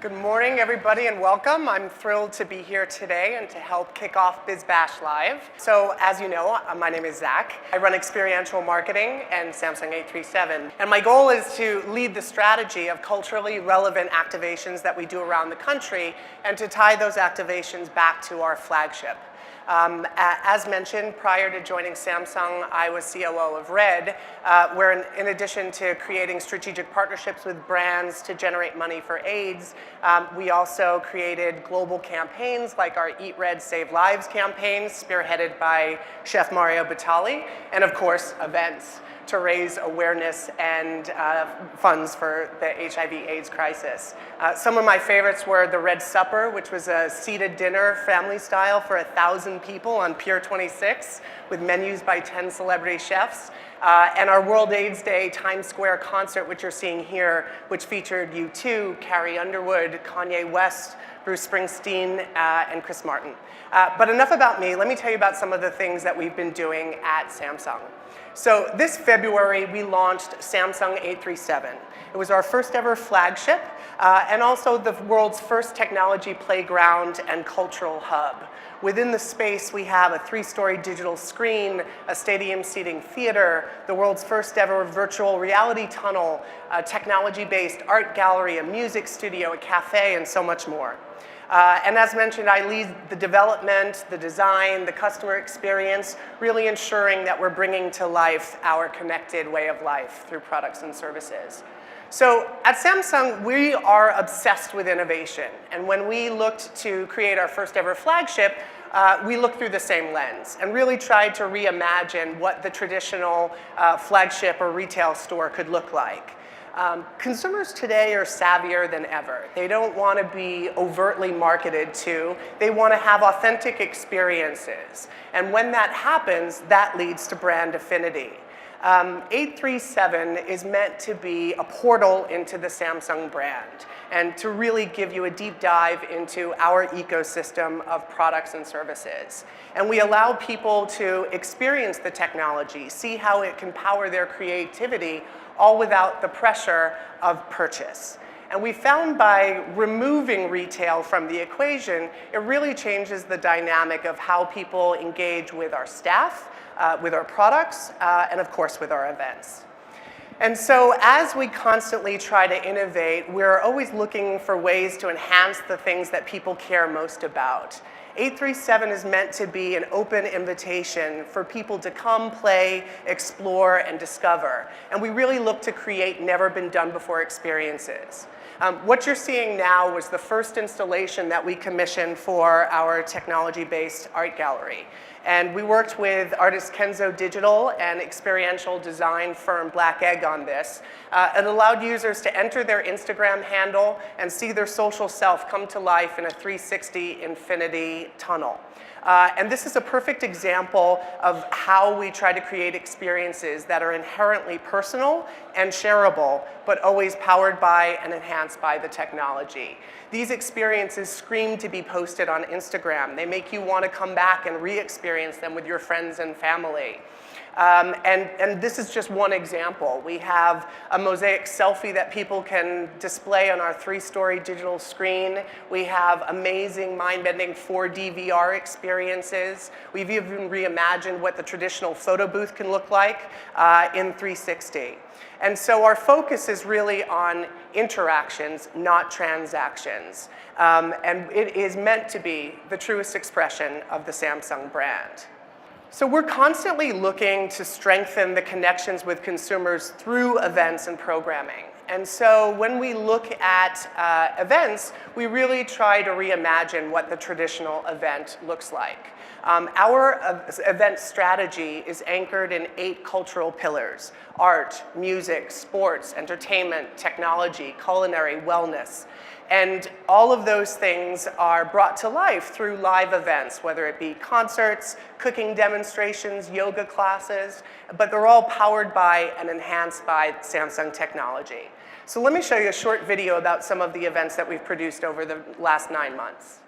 Good morning, everybody, and welcome. I'm thrilled to be here today and to help kick off BizBash Live. So, as you know, my name is Zach. I run experiential marketing and Samsung 837. And my goal is to lead the strategy of culturally relevant activations that we do around the country and to tie those activations back to our flagship. As mentioned, prior to joining Samsung, I was COO of Red, where in addition to creating strategic partnerships with brands to generate money for AIDS, we also created global campaigns like our Eat Red, Save Lives campaign, spearheaded by Chef Mario Batali, and of course, events to raise awareness and funds for the HIV/AIDS crisis. Some of my favorites were the Red Supper, which was a seated dinner, family style, for 1,000 people on Pier 26 with menus by 10 celebrity chefs. And our World AIDS Day Times Square concert, which you're seeing here, which featured U2, Carrie Underwood, Kanye West, Bruce Springsteen, and Chris Martin. But enough about me. Let me tell you about some of the things that we've been doing at Samsung. So this February, we launched Samsung 837. It was our first ever flagship and also the world's first technology playground and cultural hub. Within the space, we have a 3-story digital screen, a stadium seating theater, the world's first ever virtual reality tunnel, a technology-based art gallery, a music studio, a cafe, and so much more. And as mentioned, I lead the development, the design, the customer experience, really ensuring that we're bringing to life our connected way of life through products and services. So at Samsung, we are obsessed with innovation. And when we looked to create our first ever flagship, we looked through the same lens and really tried to reimagine what the traditional flagship or retail store could look like. Consumers today are savvier than ever. They don't want to be overtly marketed to. They want to have authentic experiences. And when that happens, that leads to brand affinity. 837 is meant to be a portal into the Samsung brand and to really give you a deep dive into our ecosystem of products and services. And we allow people to experience the technology, see how it can power their creativity, all without the pressure of purchase. And we found by removing retail from the equation, it really changes the dynamic of how people engage with our staff, with our products, and of course with our events. And so as we constantly try to innovate, we're always looking for ways to enhance the things that people care most about. 837 is meant to be an open invitation for people to come, play, explore, and discover. And we really look to create never-been-done-before experiences. What you're seeing now was the first installation that we commissioned for our technology-based art gallery. And we worked with artist Kenzo Digital and experiential design firm Black Egg on this. It allowed users to enter their Instagram handle and see their social self come to life in a 360 infinity tunnel. And this is a perfect example of how we try to create experiences that are inherently personal and shareable, but always powered by and enhanced by the technology. These experiences scream to be posted on Instagram. They make you want to come back and re-experience them with your friends and family. And this is just one example. We have a mosaic selfie that people can display on our 3-story digital screen. We have amazing mind-bending 4D VR experiences. We've even reimagined what the traditional photo booth can look like in 360. And so our focus is really on interactions, not transactions. And it is meant to be the truest expression of the Samsung brand. So we're constantly looking to strengthen the connections with consumers through events and programming. And so when we look at events, we really try to reimagine what the traditional event looks like. Our event strategy is anchored in 8 cultural pillars: art, music, sports, entertainment, technology, culinary, wellness. And all of those things are brought to life through live events, whether it be concerts, cooking demonstrations, yoga classes, but they're all powered by and enhanced by Samsung technology. So let me show you a short video about some of the events that we've produced over the last 9 months.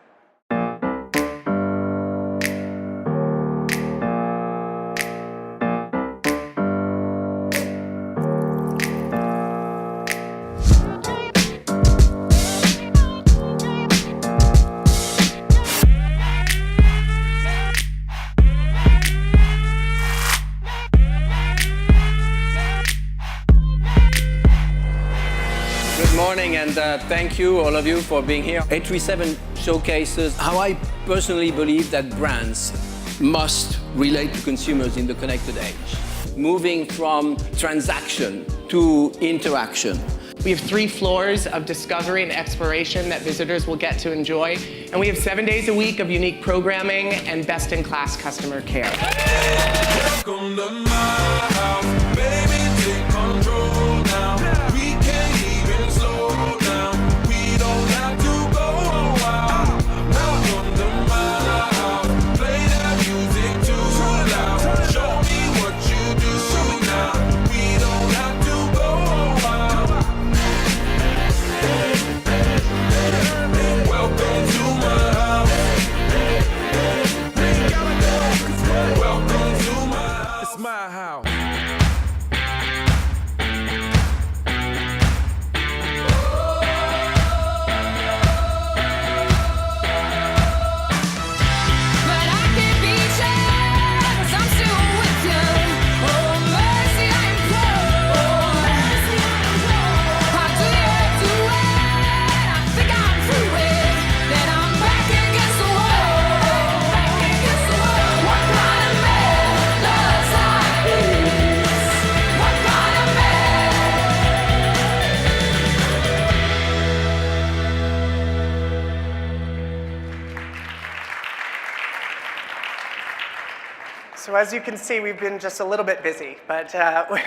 Good morning, and thank you, all of you, for being here. 837 showcases how I personally believe that brands must relate to consumers in the connected age, moving from transaction to interaction. We have 3 floors of discovery and exploration that visitors will get to enjoy. And we have 7 days a week of unique programming and best-in-class customer care. Welcome to my house, baby, take control now. We can't even slow down. We don't have to go a while. Welcome to my house, play that music too loud. Show me what you do now. We don't have to go a while. Welcome to my house. Welcome to my house. It's my house. But I can't be sure, 'cause I'm still with you. Oh, mercy, I implore. How do you do it? I think I'm through it. Then I'm back against the wall. What kind of man loves like this? What kind of man? So as you can see, we've been just a little bit busy, but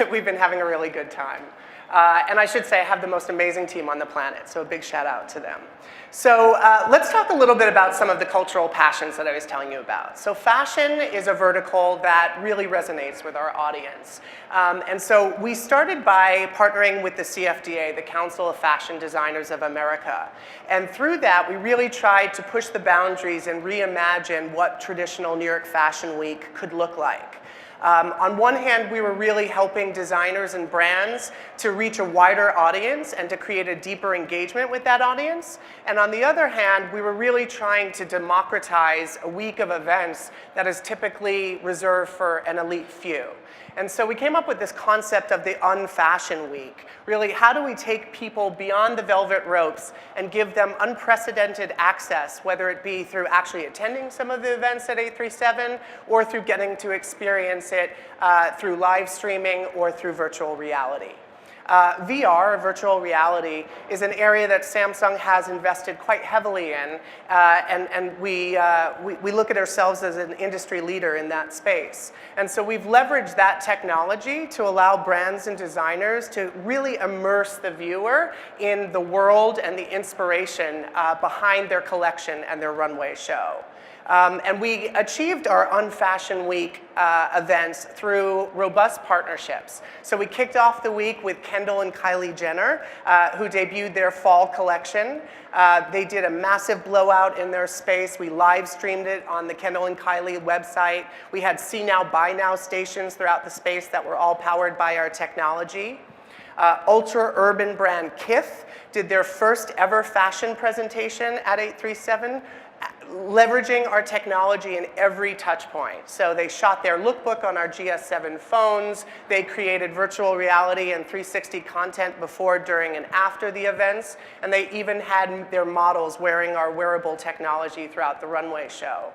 we've been having a really good time. And I should say I have the most amazing team on the planet, so a big shout out to them. So let's talk a little bit about some of the cultural passions that I was telling you about. So fashion is a vertical that really resonates with our audience. And so we started by partnering with the CFDA, the Council of Fashion Designers of America. And through that, we really tried to push the boundaries and reimagine what traditional New York Fashion Week could look like. On one hand, we were really helping designers and brands to reach a wider audience and to create a deeper engagement with that audience. And on the other hand, we were really trying to democratize a week of events that is typically reserved for an elite few. And so we came up with this concept of the Unfashion Week. Really, how do we take people beyond the velvet ropes and give them unprecedented access, whether it be through actually attending some of the events at 837 or through getting to experience it through live streaming or through virtual reality. VR, virtual reality, is an area that Samsung has invested quite heavily in, and we look at ourselves as an industry leader in that space. And so we've leveraged that technology to allow brands and designers to really immerse the viewer in the world and the inspiration behind their collection and their runway show. And we achieved our Unfashion Week events through robust partnerships. So we kicked off the week with Kendall and Kylie Jenner, who debuted their fall collection. They did a massive blowout in their space. We live streamed it on the Kendall and Kylie website. We had see now, buy now stations throughout the space that were all powered by our technology. Ultra urban brand Kith did their first ever fashion presentation at 837, leveraging our technology in every touch point. So they shot their lookbook on our GS7 phones. They created virtual reality and 360 content before, during, and after the events. And they even had their models wearing our wearable technology throughout the runway show.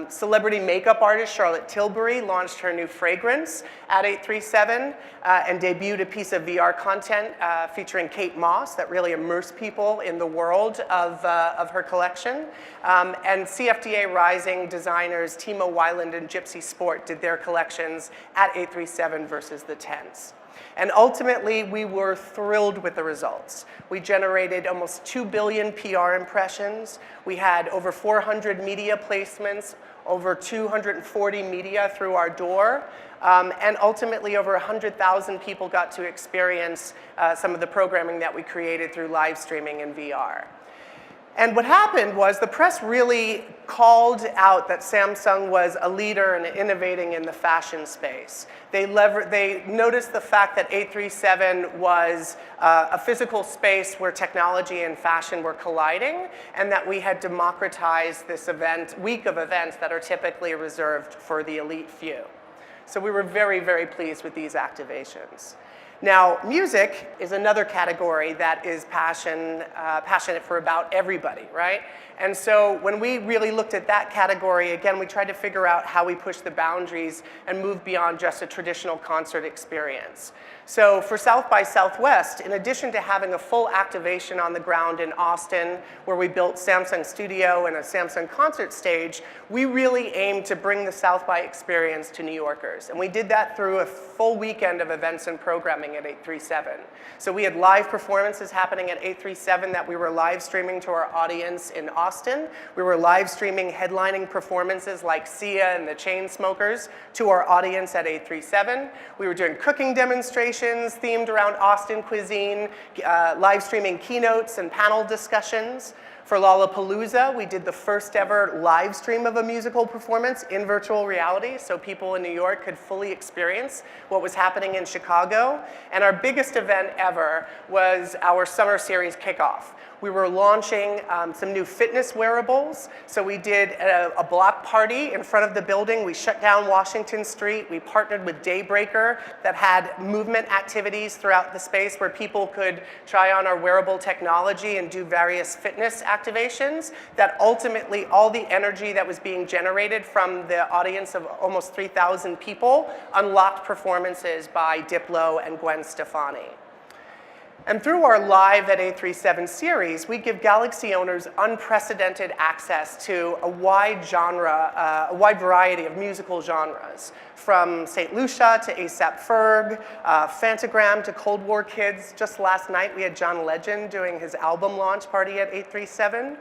Celebrity makeup artist Charlotte Tilbury launched her new fragrance at 837 and debuted a piece of VR content featuring Kate Moss that really immersed people in the world of her collection. And CFDA Rising designers Timo Weiland and Gypsy Sport did their collections at 837 versus the tents. And ultimately, we were thrilled with the results. We generated almost 2 billion PR impressions. We had over 400 media placements, over 240 media through our door. And ultimately, over 100,000 people got to experience some of the programming that we created through live streaming and VR. And what happened was the press really called out that Samsung was a leader in innovating in the fashion space. They noticed the fact that 837 was a physical space where technology and fashion were colliding, and that we had democratized this week of events that are typically reserved for the elite few. So we were very, very pleased with these activations. Now, music is another category that is passionate for about everybody, right? And so when we really looked at that category, again, we tried to figure out how we push the boundaries and move beyond just a traditional concert experience. So for South by Southwest, in addition to having a full activation on the ground in Austin, where we built Samsung Studio and a Samsung concert stage, we really aimed to bring the South by experience to New Yorkers. And we did that through a full weekend of events and programming at 837. So we had live performances happening at 837 that we were live streaming to our audience in Austin. We were live streaming headlining performances like Sia and the Chainsmokers to our audience at 837. We were doing cooking demonstrations themed around Austin cuisine, live streaming keynotes and panel discussions. For Lollapalooza, we did the first ever live stream of a musical performance in virtual reality, so people in New York could fully experience what was happening in Chicago. And our biggest event ever was our summer series kickoff. We were launching some new fitness wearables. So we did a block party in front of the building. We shut down Washington Street. We partnered with Daybreaker that had movement activities throughout the space where people could try on our wearable technology and do various fitness activations that ultimately all the energy that was being generated from the audience of almost 3,000 people unlocked performances by Diplo and Gwen Stefani. And through our Live at 837 series, we give Galaxy owners unprecedented access to a wide variety of musical genres, from St. Lucia to A$AP Ferg, Fantagram to Cold War Kids. Just last night, we had John Legend doing his album launch party at 837.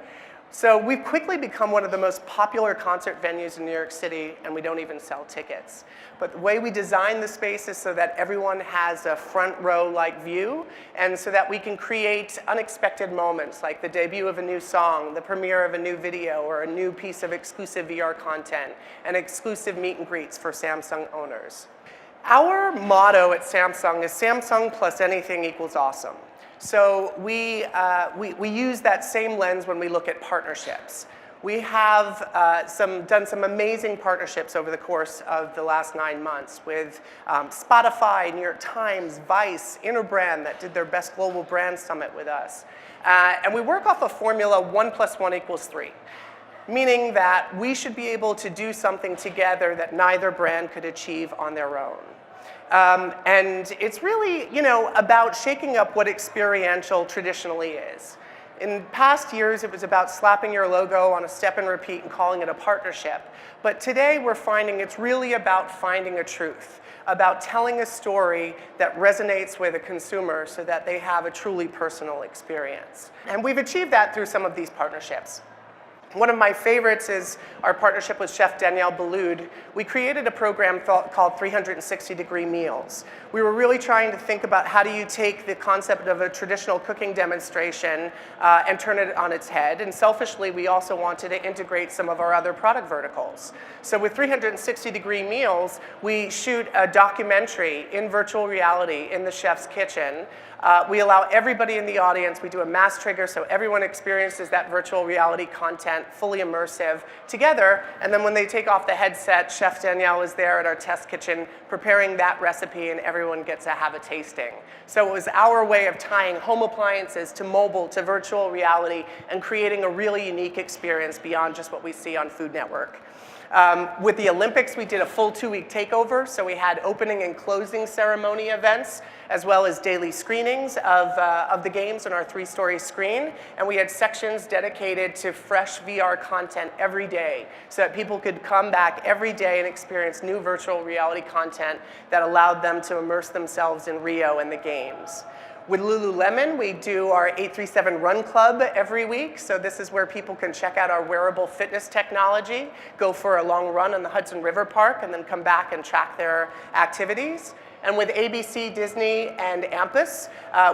So we've quickly become one of the most popular concert venues in New York City, and we don't even sell tickets. But the way we design the space is so that everyone has a front row-like view, and so that we can create unexpected moments, like the debut of a new song, the premiere of a new video, or a new piece of exclusive VR content, and exclusive meet and greets for Samsung owners. Our motto at Samsung is Samsung plus anything equals awesome. So we use that same lens when we look at partnerships. We have done some amazing partnerships over the course of the last 9 months with Spotify, New York Times, Vice, Interbrand that did their Best Global Brand Summit with us. And we work off a formula 1 + 1 = 3. Meaning that we should be able to do something together that neither brand could achieve on their own. And it's really, about shaking up what experiential traditionally is. In past years, it was about slapping your logo on a step and repeat and calling it a partnership. But today, we're finding it's really about finding a truth, about telling a story that resonates with a consumer so that they have a truly personal experience. And we've achieved that through some of these partnerships. One of my favorites is our partnership with Chef Danielle Boulud. We created a program called 360-Degree Meals. We were really trying to think about how do you take the concept of a traditional cooking demonstration and turn it on its head. And selfishly, we also wanted to integrate some of our other product verticals. So with 360-Degree Meals, we shoot a documentary in virtual reality in the chef's kitchen. We allow everybody in the audience, we do a mass trigger so everyone experiences that virtual reality content, fully immersive, together. And then when they take off the headset, Chef Danielle is there at our test kitchen preparing that recipe and everyone gets to have a tasting. So it was our way of tying home appliances to mobile to virtual reality and creating a really unique experience beyond just what we see on Food Network. With the Olympics, we did a full 2-week takeover. So we had opening and closing ceremony events, as well as daily screenings of the games on our 3-story screen. And we had sections dedicated to fresh VR content every day so that people could come back every day and experience new virtual reality content that allowed them to immerse themselves in Rio and the games. With Lululemon, we do our 837 Run Club every week. So this is where people can check out our wearable fitness technology, go for a long run on the Hudson River Park, and then come back and track their activities. And with ABC, Disney, and Ampus,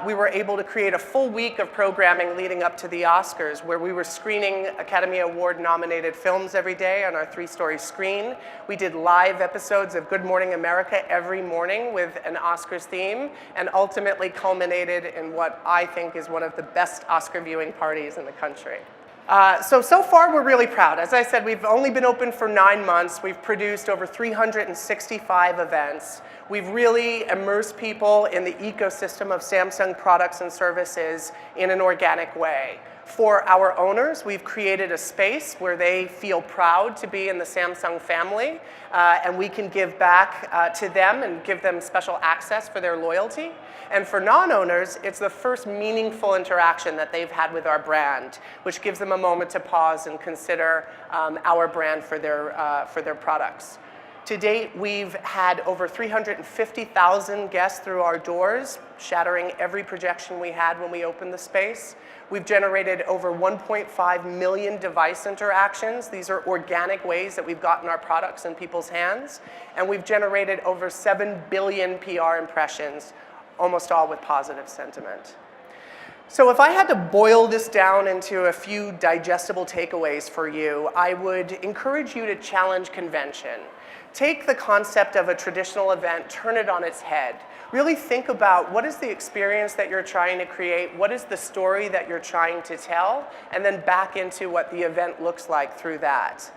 we were able to create a full week of programming leading up to the Oscars, where we were screening Academy Award-nominated films every day on our 3-story screen. We did live episodes of Good Morning America every morning with an Oscars theme, and ultimately culminated in what I think is one of the best Oscar viewing parties in the country. So far, we're really proud. As I said, we've only been open for 9 months. We've produced over 365 events. We've really immersed people in the ecosystem of Samsung products and services in an organic way. For our owners, we've created a space where they feel proud to be in the Samsung family, and we can give back to them and give them special access for their loyalty. And for non-owners, it's the first meaningful interaction that they've had with our brand, which gives them a moment to pause and consider our brand for their products. To date, we've had over 350,000 guests through our doors, shattering every projection we had when we opened the space. We've generated over 1.5 million device interactions. These are organic ways that we've gotten our products in people's hands. And we've generated over 7 billion PR impressions, almost all with positive sentiment. So if I had to boil this down into a few digestible takeaways for you, I would encourage you to challenge convention. Take the concept of a traditional event, turn it on its head. Really think about what is the experience that you're trying to create, what is the story that you're trying to tell, and then back into what the event looks like through that.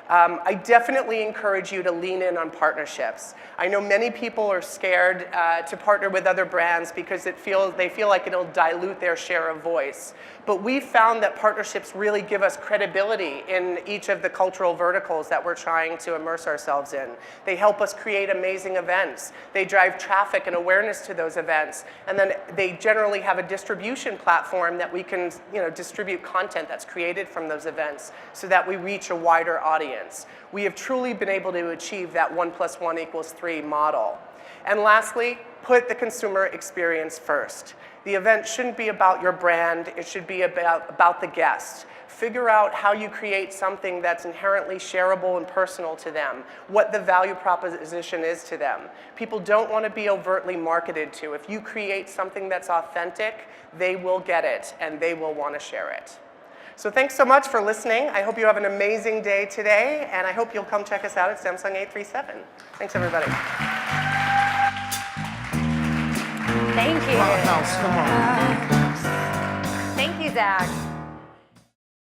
I definitely encourage you to lean in on partnerships. I know many people are scared to partner with other brands because they feel like it'll dilute their share of voice. But we've found that partnerships really give us credibility in each of the cultural verticals that we're trying to immerse ourselves in. They help us create amazing events. They drive traffic and awareness to those events. And then they generally have a distribution platform that we can distribute content that's created from those events so that we reach a wider audience. We have truly been able to achieve that 1 + 1 = 3 model. And lastly, put the consumer experience first. The event shouldn't be about your brand, it should be about the guest. Figure out how you create something that's inherently shareable and personal to them, what the value proposition is to them. People don't want to be overtly marketed to. If you create something that's authentic, they will get it and they will want to share it. So thanks so much for listening. I hope you have an amazing day today, and I hope you'll come check us out at Samsung 837. Thanks, everybody. Thank you. House, come on. Thank you, Zach.